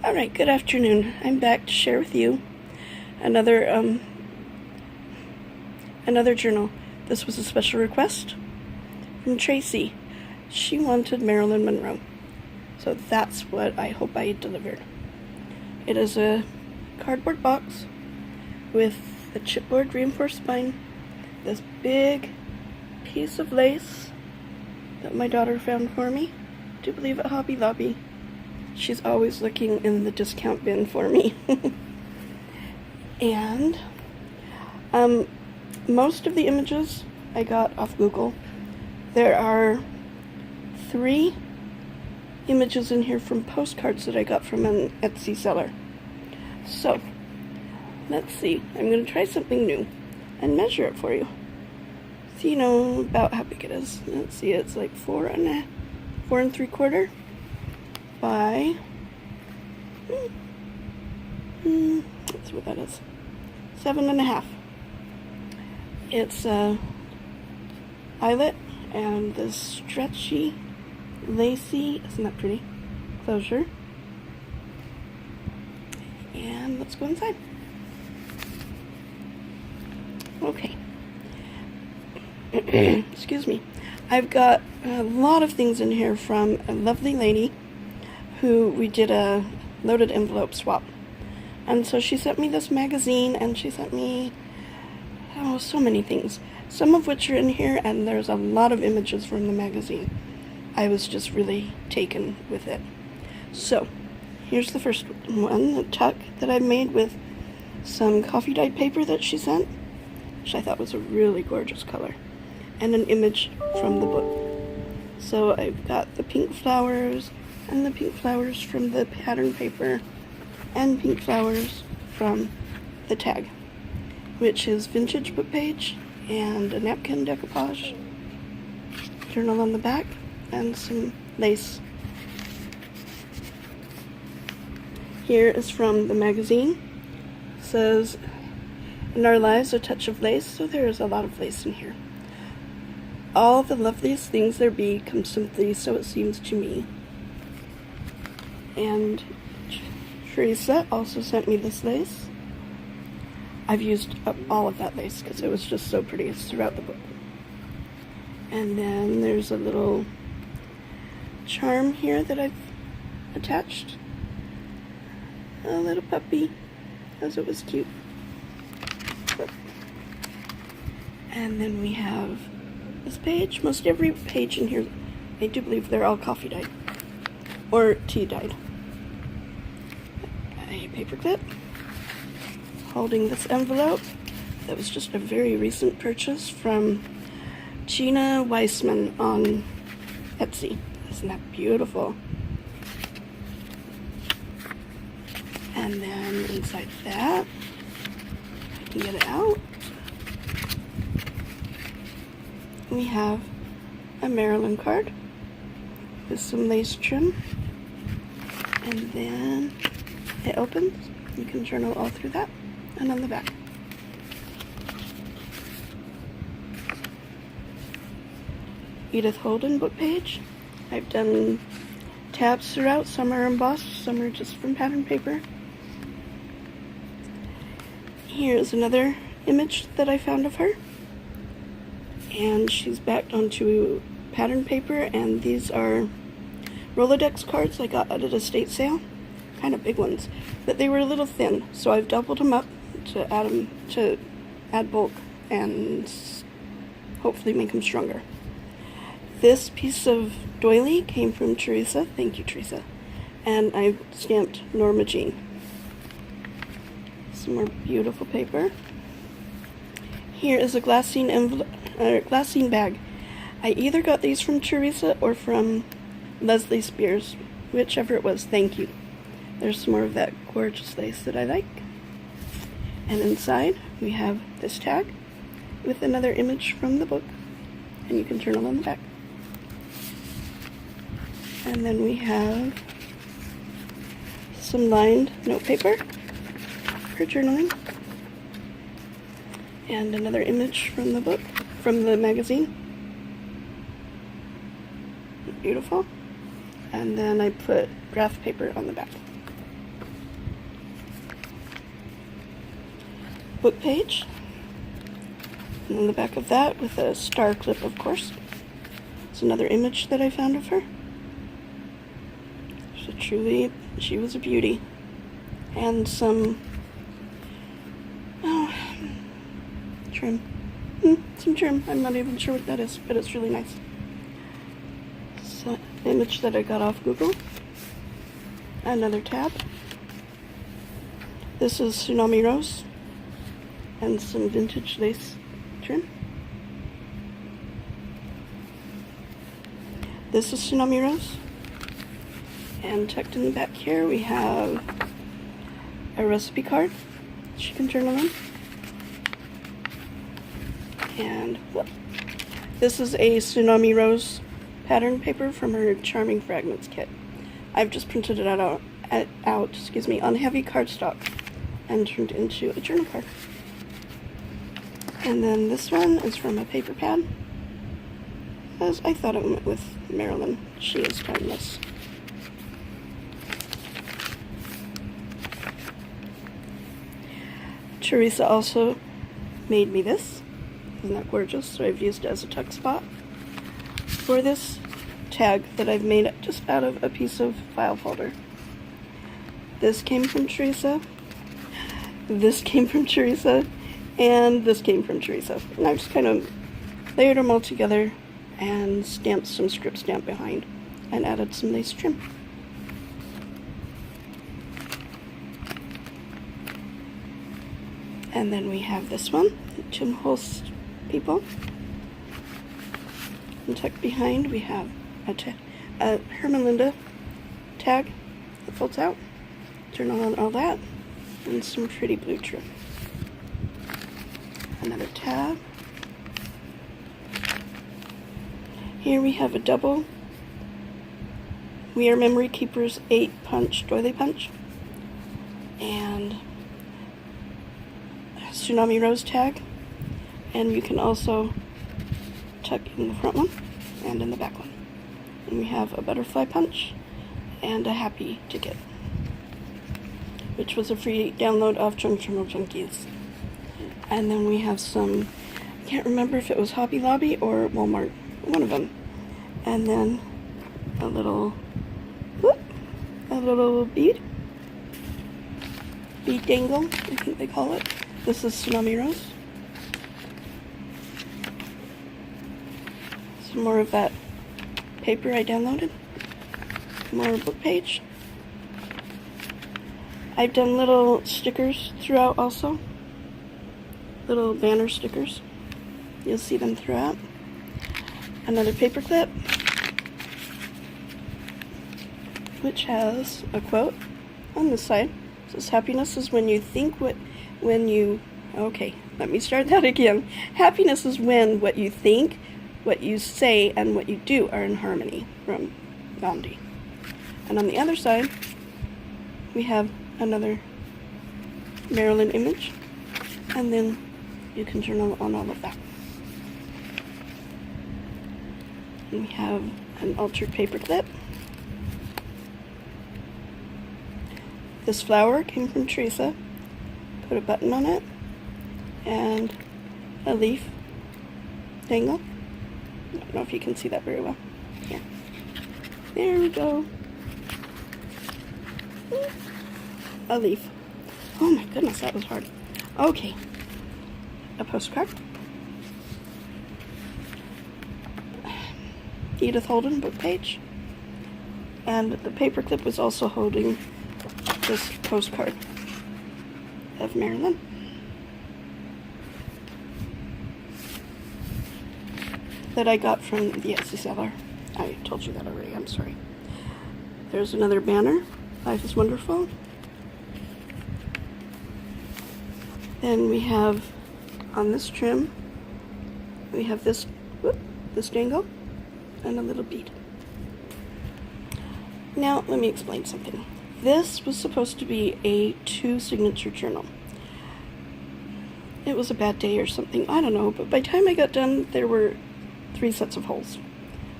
Alright, good afternoon. I'm back to share with you another journal. This was a special request from Tracy. She wanted Marilyn Monroe. So that's what I hope I delivered. It is a cardboard box with a chipboard reinforced spine, this big piece of lace that my daughter found for me, I do believe at Hobby Lobby. She's always looking in the discount bin for me. And most of the images I got off Google. There are 3 images in here from postcards that I got from an Etsy seller. So, let's see. I'm going to try something new and measure it for you. So you know about how big it is. Let's see, it's like 4 and 3/4 by, let's see what that is, 7.5. It's eyelet and this stretchy, lacy, isn't that pretty, closure. And let's go inside. Okay. Excuse me. I've got a lot of things in here from a lovely lady who we did a loaded envelope swap. And so she sent me this magazine, and she sent me, so many things. Some of which are in here, and there's a lot of images from the magazine. I was just really taken with it. So, here's the first one, a tuck that I made with some coffee dyed paper that she sent, which I thought was a really gorgeous color, and an image from the book. So I've got the pink flowers, and the pink flowers from the pattern paper, and pink flowers from the tag, which is vintage book page, and a napkin decoupage, journal on the back, and some lace. Here is from the magazine. It says, "In our lives, a touch of lace," so there is a lot of lace in here. "All the loveliest things there be come simply, so it seems to me." And Teresa also sent me this lace. I've used up all of that lace because it was just so pretty. It's throughout the book. And then there's a little charm here that I've attached. A little puppy, because it was cute. And then we have this page. Most every page in here, I do believe they're all coffee dyed or tea dyed. A paper clip holding this envelope that was just a very recent purchase from Gina Weissman on Etsy. Isn't that beautiful? And then inside that, I can get it out, we have a Marilyn card with some lace trim, and then it opens. You can journal all through that, and on the back. Edith Holden book page. I've done tabs throughout. Some are embossed, some are just from pattern paper. Here's another image that I found of her, and she's backed onto pattern paper, and these are Rolodex cards I got at an estate sale, kind of big ones, but they were a little thin, so I've doubled them up to add bulk and hopefully make them stronger. This piece of doily came from Teresa. Thank you, Teresa. And I stamped Norma Jean. Some more beautiful paper. Here is a glassine bag. I either got these from Teresa or from Leslie Spears, whichever it was. Thank you. There's some more of that gorgeous lace that I like. And inside we have this tag with another image from the book, and you can journal on the back. And then we have some lined note paper for journaling, and another image from the book, from the magazine. Beautiful. And then I put graph paper on the back. book page. And on the back of that, with a star clip, of course, it's another image that I found of her. So truly, she was a beauty. And some trim. Some trim. I'm not even sure what that is, but it's really nice. It's an image that I got off Google. Another tab. This is Tsunami Rose and some vintage lace trim. This is Tsunami Rose. And tucked in the back here we have a recipe card she can journal in. And whoop, this is a Tsunami Rose pattern paper from her Charming Fragments kit. I've just printed it out on heavy cardstock and turned it into a journal card. And then this one is from a paper pad, as I thought it went with Marilyn. She is timeless. Teresa also made me this. Isn't that gorgeous? So I've used it as a tuck spot for this tag that I've made just out of a piece of file folder. This came from Teresa. This came from Teresa. And this came from Teresa. And I've just kind of layered them all together and stamped some script stamp behind and added some lace trim. And then we have this one, Jim Holst people. And tucked behind we have a Herman Linda tag that folds out. Journal on all that. And some pretty blue trim. Another tab. Here we have a double We Are Memory Keepers 8-punch doily punch. And Tsunami Rose tag. And you can also tuck in the front one and in the back one. And we have a butterfly punch and a happy ticket, which was a free download off Junk Journal Junkies. And then we have some, I can't remember if it was Hobby Lobby or Walmart, one of them. And then a little bead dangle, I think they call it. This is Tsunami Rose. Some more of that paper I downloaded. More book page. I've done little stickers throughout also. Little banner stickers. You'll see them throughout. Another paper clip, which has a quote on this side. It says, happiness is when you think okay, let me start that again. Happiness is when what you think, what you say, and what you do are in harmony, from Gandhi. And on the other side, we have another Marilyn image, and then you can journal on all of that. And we have an altered paper clip. This flower came from Teresa. Put a button on it and a leaf dangle. I don't know if you can see that very well. Here. There we go. A leaf. Oh my goodness, that was hard. Okay. A postcard. Edith Holden book page. And the paper clip was also holding this postcard of Marilyn. That I got from the Etsy seller. I told you that already, I'm sorry. There's another banner. Life is Wonderful. Then we have, on this trim, we have this dangle and a little bead. Now, let me explain something. This was supposed to be a 2-signature journal. It was a bad day or something, I don't know, but by the time I got done, there were 3 sets of holes.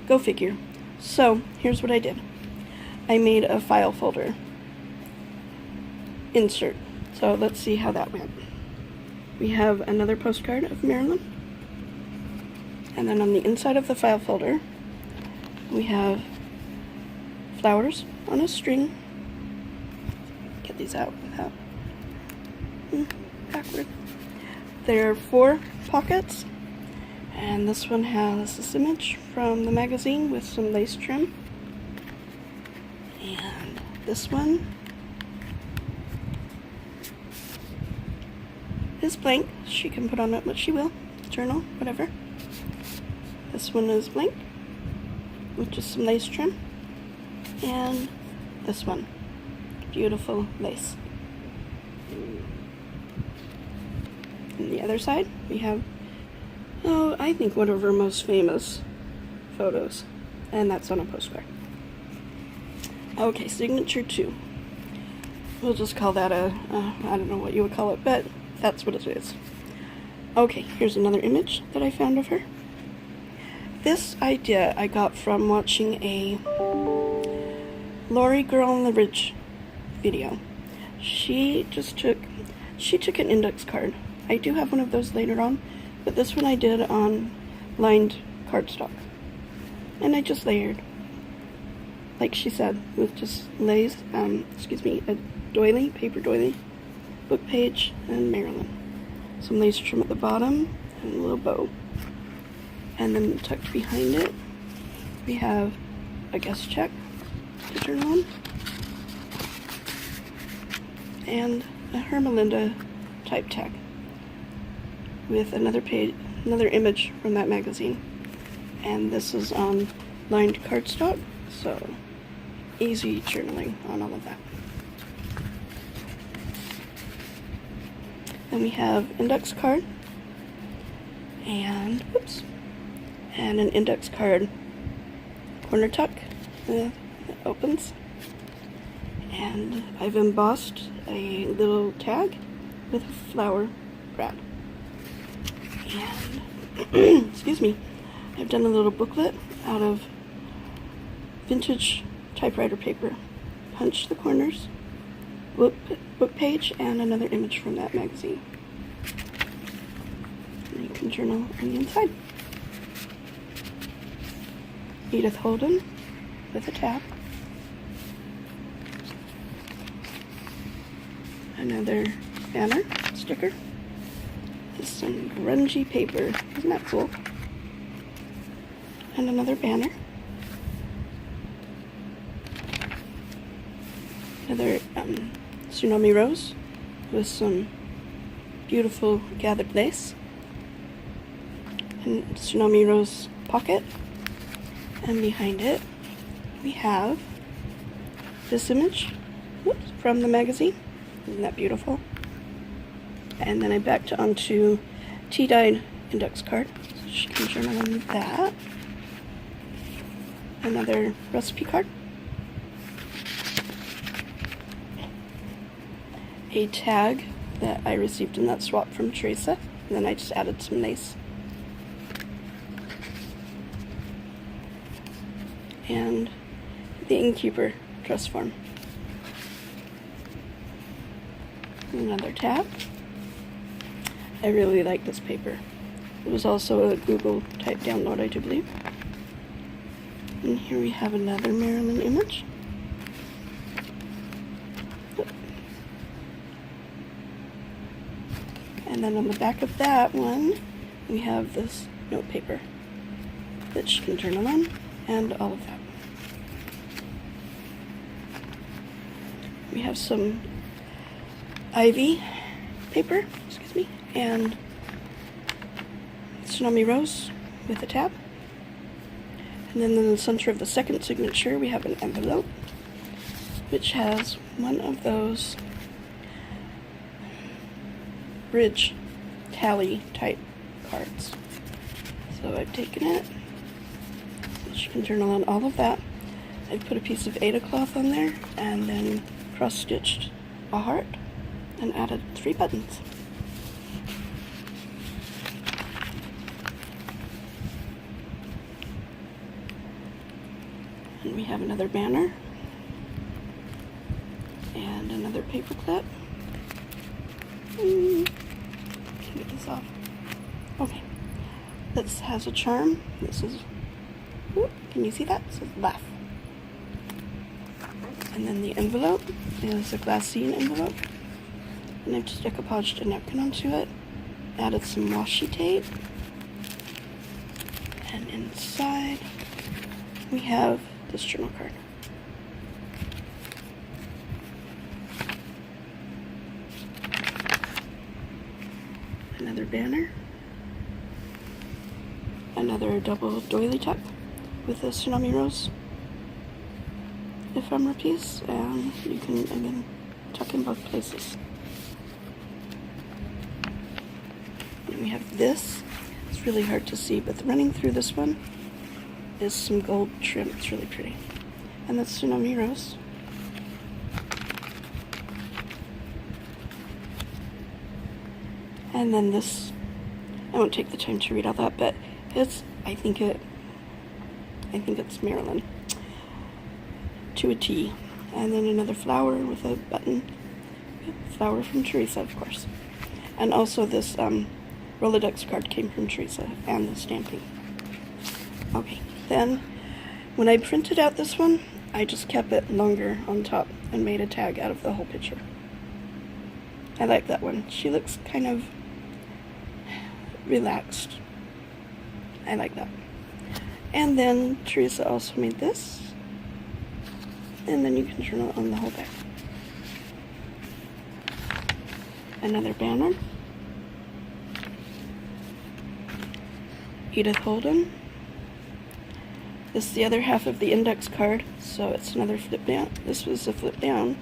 Go figure. So, here's what I did. I made a file folder insert. So, let's see how that went. we have another postcard of Marilyn. And then on the inside of the file folder, we have flowers on a string. Get these out without backward. There are 4 pockets, and this one has this image from the magazine with some lace trim. And this one is blank. She can put on it what she will, journal, whatever. This one is blank with just some lace trim. And this one, beautiful lace. On the other side, we have, I think one of her most famous photos, and that's on a postcard. Okay, signature 2. We'll just call that I don't know what you would call it, but that's what it is. Okay, here's another image that I found of her. This idea I got from watching a Lori Girl on the Ridge video. She took an index card. I do have one of those later on, but this one I did on lined cardstock. And I just layered, like she said, with just lace, a doily, paper doily, book page, and Marilyn. Some lace trim at the bottom, and a little bow. And then tucked behind it, we have a guest check to journal on, and a Her Melinda type tag with another image from that magazine. And this is on lined cardstock, so easy journaling on all of that. Then we have index card, and an index card corner tuck that opens. And I've embossed a little tag with a flower grab. And excuse me, I've done a little booklet out of vintage typewriter paper. Punch the corners, book page, and another image from that magazine. And you can journal on the inside. Edith Holden with a tab. Another banner sticker. This is some grungy paper. Isn't that cool? And another banner. Another tsunami rose with some beautiful gathered lace. And tsunami rose pocket. And behind it, we have this image from the magazine. Isn't that beautiful? And then I backed onto tea-dyed index card. So she can journal on that. Another recipe card. A tag that I received in that swap from Teresa. And then I just added some lace. And the Innkeeper dress form. Another tab. I really like this paper. It was also a Google type download, I do believe. And here we have another Marilyn image. And then on the back of that one, we have this note paper that she can journal on, and all of that. We have some ivy paper, and tsunami rose with a tab. And then in the center of the second signature, we have an envelope, which has one of those bridge tally type cards. So I've taken it. You can journal on all of that. I've put a piece of Ada cloth on there, and then cross-stitched a heart and added 3 buttons. And we have another banner and another paper clip. can get this off. Okay. This has a charm. This is, whoop, can you see that? It says laugh. And then the envelope is a glassine envelope. And I've just decoupaged a napkin onto it. Added some washi tape. And inside we have this journal card. Another banner. Another double doily tuck with a tsunami rose ephemera piece, and you can again tuck in both places. And we have this. It's really hard to see, but running through this one is some gold trim. It's really pretty. And that's tsunami rose. And then this, I won't take the time to read all that, but it's, I think it's Marilyn to a T. And then another flower with a button. Flower from Teresa, of course. And also this Rolodex card came from Teresa, and the stamping. Okay, then when I printed out this one, I just kept it longer on top and made a tag out of the whole picture. I like that one. She looks kind of relaxed. I like that. And then Teresa also made this. And then you can turn it on the whole back. Another banner. Edith Holden. This is the other half of the index card, so it's another flip down. This was a flip down.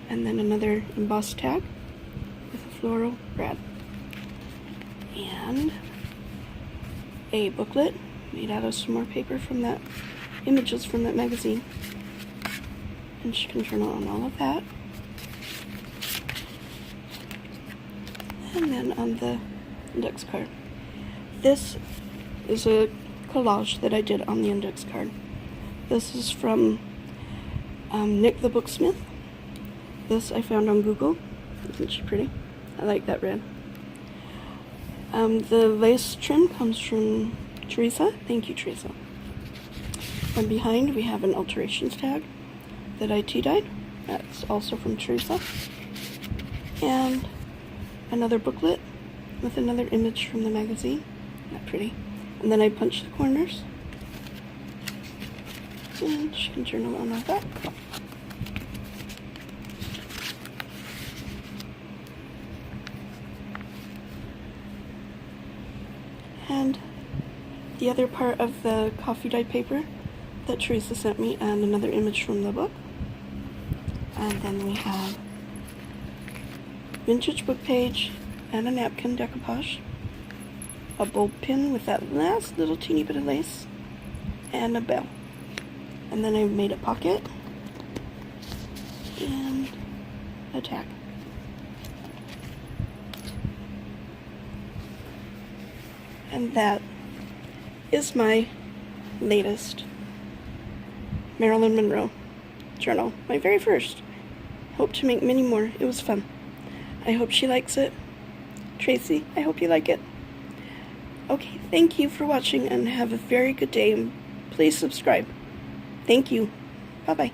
And then another embossed tag with a floral brad. And a booklet made out of some more paper from that, images from that magazine. And she can turn on all of that. And then on the index card. This is a collage that I did on the index card. This is from Nick the Booksmith. This I found on Google. Isn't she pretty? I like that red. The lace trim comes from Teresa. Thank you, Teresa. And behind we have an alterations tag that I tea-dyed. That's also from Teresa. And another booklet with another image from the magazine. Not pretty. And then I punched the corners. And she can turn on like that. And the other part of the coffee dyed paper that Teresa sent me, and another image from the book. And then we have vintage book page and a napkin decoupage, a bulb pin with that last little teeny bit of lace, and a bell. And then I made a pocket and a tag. And that is my latest Marilyn Monroe journal. My very first. Hope to make many more. It was fun. I hope she likes it. Tracy, I hope you like it. Okay, thank you for watching and have a very good day. Please subscribe. Thank you. Bye-bye.